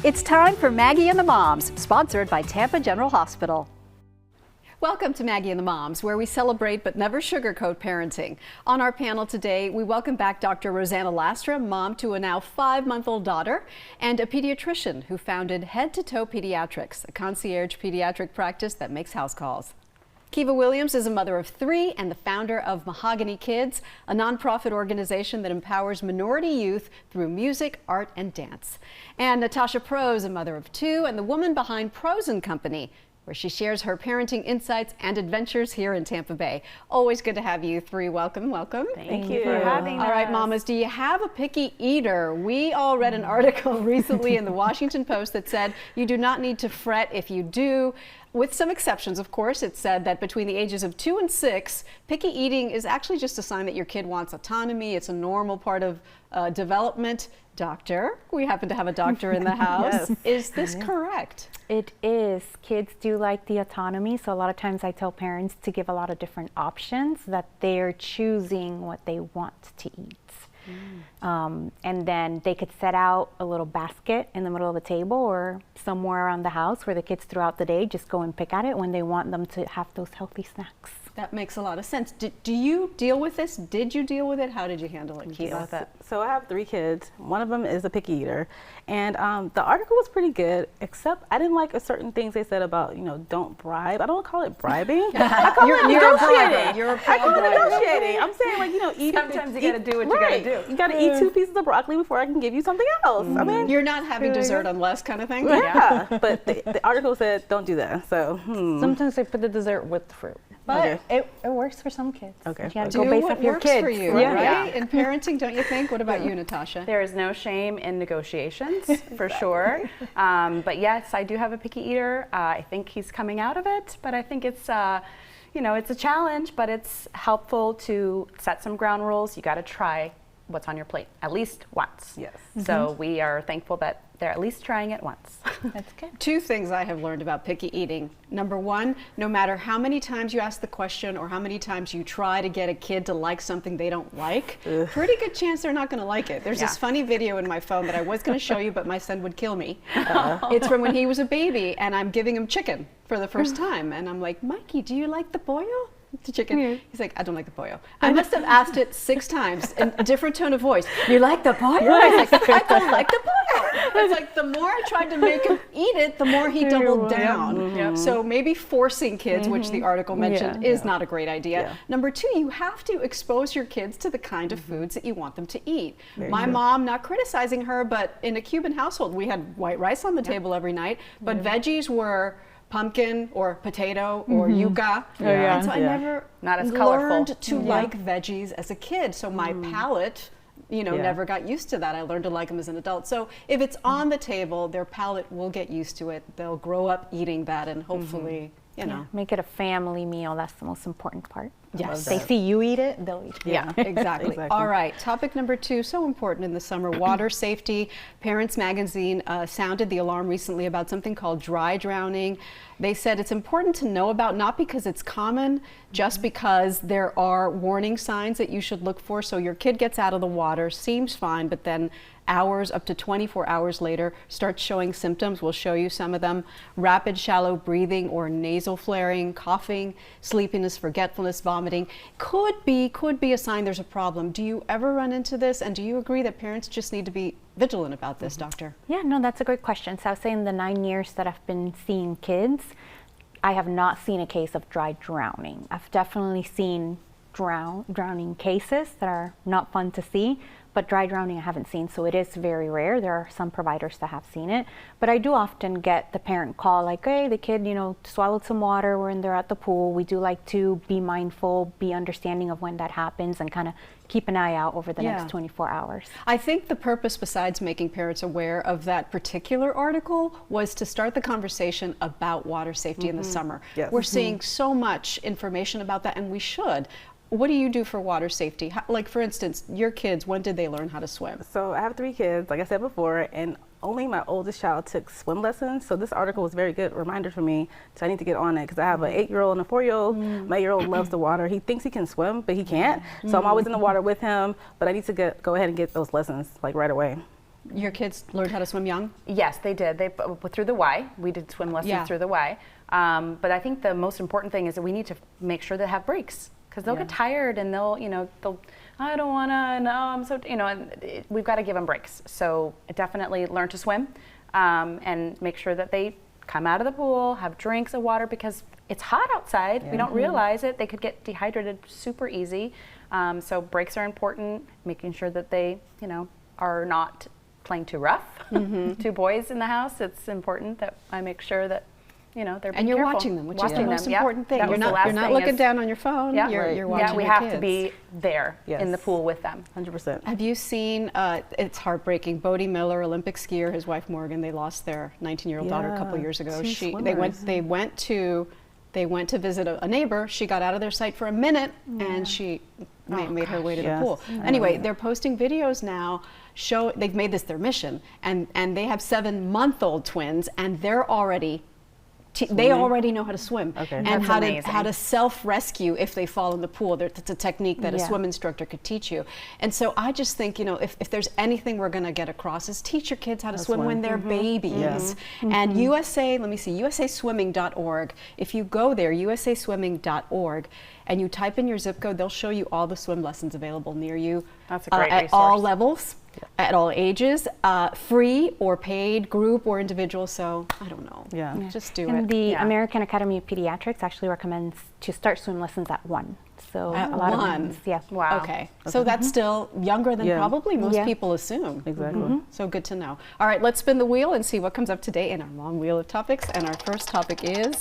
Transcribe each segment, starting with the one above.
It's time for Maggie and the Moms, sponsored by Tampa General Hospital. Welcome to Maggie and the Moms, where we celebrate but never sugarcoat parenting. On our panel today, we welcome back Dr. Rosanna Lastra, mom to a now 5-month-old daughter, and a pediatrician who founded Head to Toe Pediatrics, a concierge pediatric practice that makes house calls. Kiva Williams is a mother of 3 and the founder of Mahogany Kids, a nonprofit organization that empowers minority youth through music, art, and dance. And Natasha Pro is a mother of 2 and the woman behind Pros & Company, where she shares her parenting insights and adventures here in Tampa Bay. Always good to have you 3. Welcome, welcome. Thank you for having us. All right, mamas, do you have a picky eater? We all read an article recently in the Washington Post that said you do not need to fret if you do. With some exceptions, of course. It said that between the ages of 2 and 6, picky eating is actually just a sign that your kid wants autonomy. It's a normal part of development. Doctor, we happen to have a doctor in the house. Yes. Is this correct? It is. Kids do like the autonomy, so a lot of times I tell parents to give a lot of different options, that they're choosing what they want to eat. And then they could set out a little basket in the middle of the table or somewhere around the house where the kids throughout the day just go and pick at it when they want them to have those healthy snacks. That makes a lot of sense. Do you deal with this? Did you deal with it? How did you handle it, Kiva? Yes. So I have 3 kids. One of them is a picky eater. And the article was pretty good, except I didn't like certain things they said about, don't bribe. I don't call it bribing. I call it negotiating. I call it negotiating. I'm saying, eat. Sometimes you got to do what you got to do. You got to eat 2 pieces of broccoli before I can give you something else. I mean, you're not having dessert unless kind of thing? Yeah. But the article said don't do that. So sometimes they put the dessert with the fruit. But it works for some kids. Okay. You gotta do go based what off your works kids. for you, right? In parenting, don't you think? What about you, Natasha? There is no shame in negotiations, for sure. But yes, I do have a picky eater. I think he's coming out of it, but I think it's, it's a challenge, but it's helpful to set some ground rules. You got to try what's on your plate at least once. Yes. So we are thankful that they're at least trying it once. That's good. 2 things I have learned about picky eating. Number 1, no matter how many times you ask the question or how many times you try to get a kid to like something they don't like, pretty good chance they're not going to like it. There's this funny video in my phone that I was going to show you, but my son would kill me. It's from when he was a baby and I'm giving him chicken for the first time. And I'm like, Mikey, do you like the pollo? The chicken. He's like, I don't like the pollo. I must have asked it 6 times in a different tone of voice. You like the pollo? I was like, I don't like the pollo. It's like the more I tried to make him eat it, the more he doubled down. So maybe forcing kids, which the article mentioned, is not a great idea. Number 2, you have to expose your kids to the kind of foods that you want them to eat. My mom, not criticizing her, but in a Cuban household, we had white rice on the table every night, but veggies were pumpkin or potato or yuca. And so I never learned to like veggies as a kid. So my palate, never got used to that. I learned to like them as an adult. So if it's on the table, their palate will get used to it. They'll grow up eating that and hopefully, Make it a family meal. That's the most important part. Yes. They see you eat it, they'll eat it. Yeah, exactly. All right, topic number 2, so important in the summer, water safety. Parents Magazine sounded the alarm recently about something called dry drowning. They said it's important to know about, not because it's common, just because there are warning signs that you should look for. So your kid gets out of the water, seems fine, but then hours, up to 24 hours later, starts showing symptoms. We'll show you some of them. Rapid shallow breathing or nasal flaring, coughing, sleepiness, forgetfulness, vomiting. Could be a sign there's a problem. Do you ever run into this? And do you agree that parents just need to be vigilant about this, Doctor? Yeah, no, that's a great question. So I would say in the 9 years that I've been seeing kids, I have not seen a case of dry drowning. I've definitely seen drowning cases that are not fun to see, but dry drowning I haven't seen, so it is very rare. There are some providers that have seen it, but I do often get the parent call like, hey, the kid, swallowed some water when they're at the pool. We do like to be mindful, be understanding of when that happens, and kind of keep an eye out over the next 24 hours. I think the purpose, besides making parents aware of that particular article, was to start the conversation about water safety in the summer. Yes. We're seeing so much information about that, and we should. What do you do for water safety? Like, for instance, your kids, when did they learn how to swim? So I have 3 kids, like I said before, and only my oldest child took swim lessons. So this article was a very good reminder for me. So I need to get on it because I have an 8-year-old and a 4-year-old. My 8-year-old loves the water. He thinks he can swim, but he can't. So I'm always in the water with him, but I need to go ahead and get those lessons like right away. Your kids learned how to swim young? Yes, they did. They through the Y. We did swim lessons through the Y. But I think the most important thing is that we need to make sure they have breaks, because they'll get tired and they'll I don't want to. No, I'm so and we've got to give them breaks. So definitely learn to swim, and make sure that they come out of the pool, have drinks of water, because it's hot outside. We don't realize it. They could get dehydrated super easy. So breaks are important. Making sure that they are not playing too rough. Two boys in the house. It's important that I make sure that they're being and you're careful. watching them, which is the most important thing. You're not looking down on your phone. Yeah, you're watching yeah, we your have kids. to be there in the pool with them. 100%. Have you seen? It's heartbreaking. Bodie Miller, Olympic skier, his wife Morgan. They lost their 19-year-old daughter a couple of years ago. They went to visit a neighbor. She got out of their sight for a minute, and she made her way to the pool. Anyway, they're posting videos now. They've made this their mission, and they have 7-month-old twins, and they're already. They already know how to swim and how to self-rescue if they fall in the pool. That's a technique that a swim instructor could teach you. And so I just think, if there's anything we're going to get across is teach your kids how to swim when they're babies. And usaswimming.org, if you go there, usaswimming.org, and you type in your zip code, they'll show you all the swim lessons available near you. That's a great at resource. all levels. At all ages, free or paid, group or individual. So I don't know. Just do and it. The American Academy of Pediatrics actually recommends to start swim lessons at 1. So at a lot 1. of times, Wow. Okay. So that's still younger than probably most people assume. Exactly. So good to know. All right, let's spin the wheel and see what comes up today in our long wheel of topics. And our first topic is,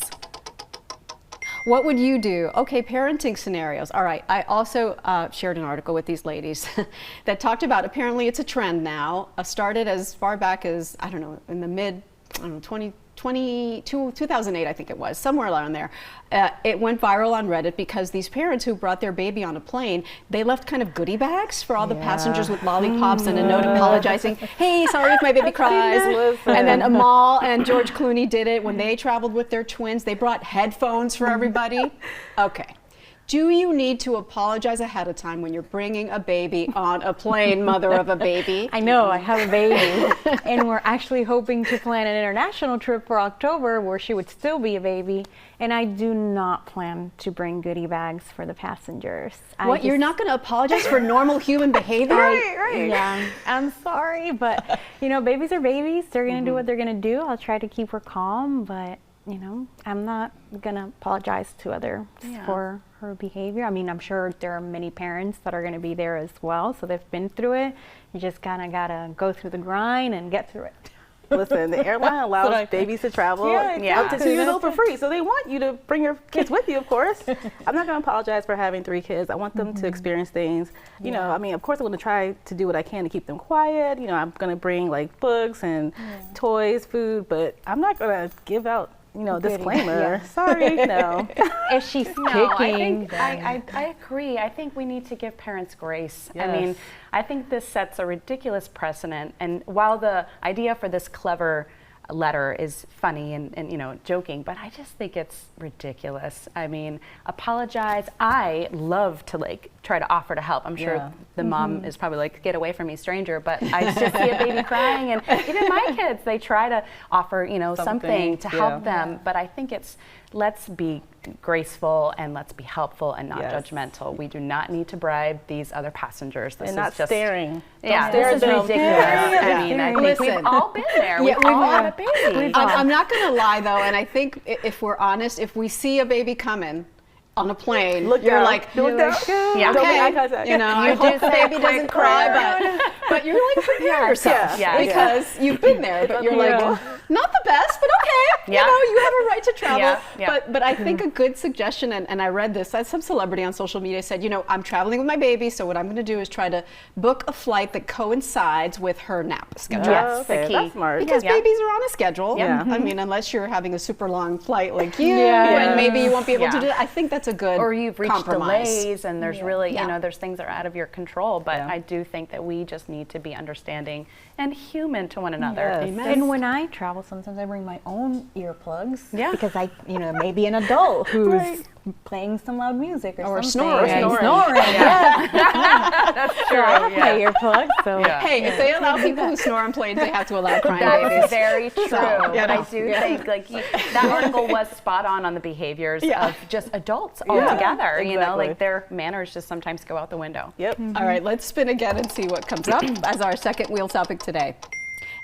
what would you do? Okay, parenting scenarios. All right, I also shared an article with these ladies that talked about, apparently it's a trend now, started as far back as, I don't know, in the mid, 2008, I think it was, somewhere around there. It went viral on Reddit because these parents who brought their baby on a plane, they left kind of goodie bags for all the passengers with lollipops and a note apologizing. Hey, sorry if my baby cries. And then Amal and George Clooney did it when they traveled with their twins. They brought headphones for everybody. Okay. Do you need to apologize ahead of time when you're bringing a baby on a plane, mother of a baby? I know, I have a baby, and we're actually hoping to plan an international trip for October where she would still be a baby, and I do not plan to bring goodie bags for the passengers. What, you're not going to apologize for normal human behavior? Right. Yeah, I'm sorry, but babies are babies. They're going to do what they're going to do. I'll try to keep her calm, but I'm not going to apologize to others for her behavior. I mean, I'm sure there are many parents that are going to be there as well, so they've been through it. You just kind of got to go through the grind and get through it. Listen, the airline allows babies to travel up to 2 years old for free, so they want you to bring your kids with you, of course. I'm not going to apologize for having 3 kids. I want them to experience things. I mean, of course, I'm going to try to do what I can to keep them quiet. I'm going to bring like books and toys, food, but I'm not going to give out disclaimer. Sorry, no. If she's kicking, I agree. I think we need to give parents grace. I mean, I think this sets a ridiculous precedent. And while the idea for this clever letter is funny and joking, but I just think it's ridiculous. I mean, apologize. I love to try to offer to help. I'm sure the mom is probably like, get away from me, stranger, but I just see a baby crying, and even my kids, they try to offer something to help them. But I think let's be graceful and let's be helpful and not judgmental. We do not need to bribe these other passengers. This and is not just staring. Yeah, this is ridiculous. I mean, I think we've all been there. We've all had a baby. I'm not going to lie though, and I think if we're honest, if we see a baby coming on a plane, you're like, look down. Yeah, Don't make eye contact. I hope the baby doesn't cry, but you're like, prepare yourself because you've been there, but you're like, not the best, but okay. You have a right to travel. But I think a good suggestion, and I read this, some celebrity on social media said, I'm traveling with my baby, so what I'm going to do is try to book a flight that coincides with her nap schedule. Yes, the key. That's smart. Because babies are on a schedule. I mean, unless you're having a super long flight like you, and maybe you won't be able to do it. I think that's a good or you've reached compromise. delays, and there's really, there's things that are out of your control. But I do think that we just need to be understanding and human to one another. And when I travel, sometimes I bring my own earplugs. Yeah. Because maybe an adult who's playing some loud music or something. snoring. Snoring. Yeah. That's true. I have my earplugs. So. Yeah. Hey, if they allow people who snore on planes, they have to allow crying That babies. is very true. you know. I do think that article was spot on the behaviors of just adults altogether. You know, like their manners just sometimes go out the window. Yep. All right, let's spin again and see what comes up as our second wheel topic today.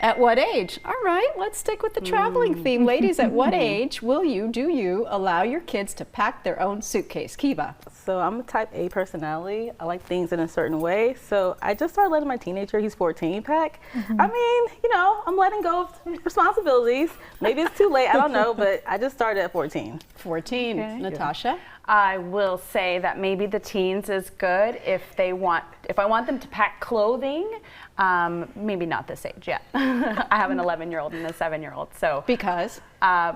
At what age? All right, let's stick with the traveling theme. Ladies, at what age do you allow your kids to pack their own suitcase? Kiva. So I'm a type A personality. I like things in a certain way. So I just started letting my teenager, he's 14, pack. I mean, I'm letting go of responsibilities. Maybe it's too late, I don't know, but I just started at 14. 14. Okay. Natasha? I will say that maybe the teens is good if I want them to pack clothing, maybe not this age yet. I have an 11-year-old and a 7-year-old, so. Because? I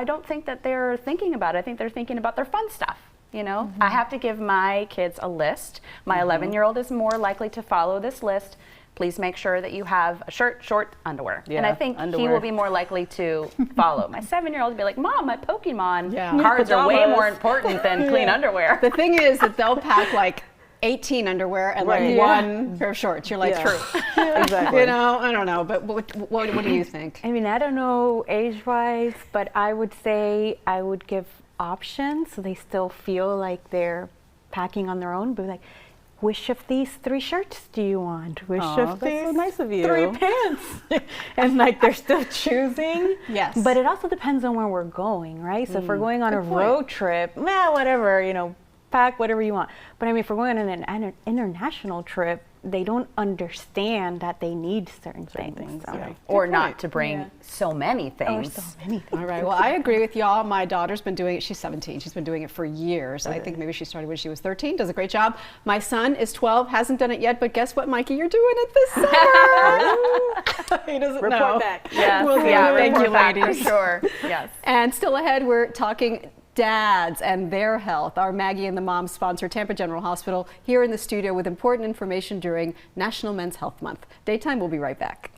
don't think that they're thinking about it. I think they're thinking about their fun stuff. I have to give my kids a list. My 11-year-old is more likely to follow this list. Please make sure that you have a shirt, short, underwear. Yeah, and I think he will be more likely to follow. My 7-year-old will be like, Mom, my Pokemon cards are way more important than clean underwear. The thing is that they'll pack like 18 underwear and like one pair of shorts. You're like, true. Exactly. I don't know, but what do you think? I mean, I don't know age-wise, but I would say I would give options so they still feel like they're packing on their own, but like, which of these 3 shirts do you want? Which of that's these so nice of you. 3 pants? And like they're still choosing. Yes. But it also depends on where we're going, right? So if we're going on a road trip, whatever, pack whatever you want. But I mean, if we're going on an international trip, they don't understand that they need certain things. So. Yeah. Or not to bring so many things. All right. Well, I agree with y'all. My daughter's been doing it. She's 17. She's been doing it for years. I think maybe she started when she was 13. Does a great job. My son is 12. Hasn't done it yet. But guess what, Mikey? You're doing it this summer. He doesn't know. Report back. Yes. We'll do. Yeah, Thank you, report back ladies. for sure. Yes. And still ahead, we're talking dads and their health. Our Maggie and the Moms sponsor Tampa General Hospital here in the studio with important information during National Men's Health Month. Daytime, we'll be right back.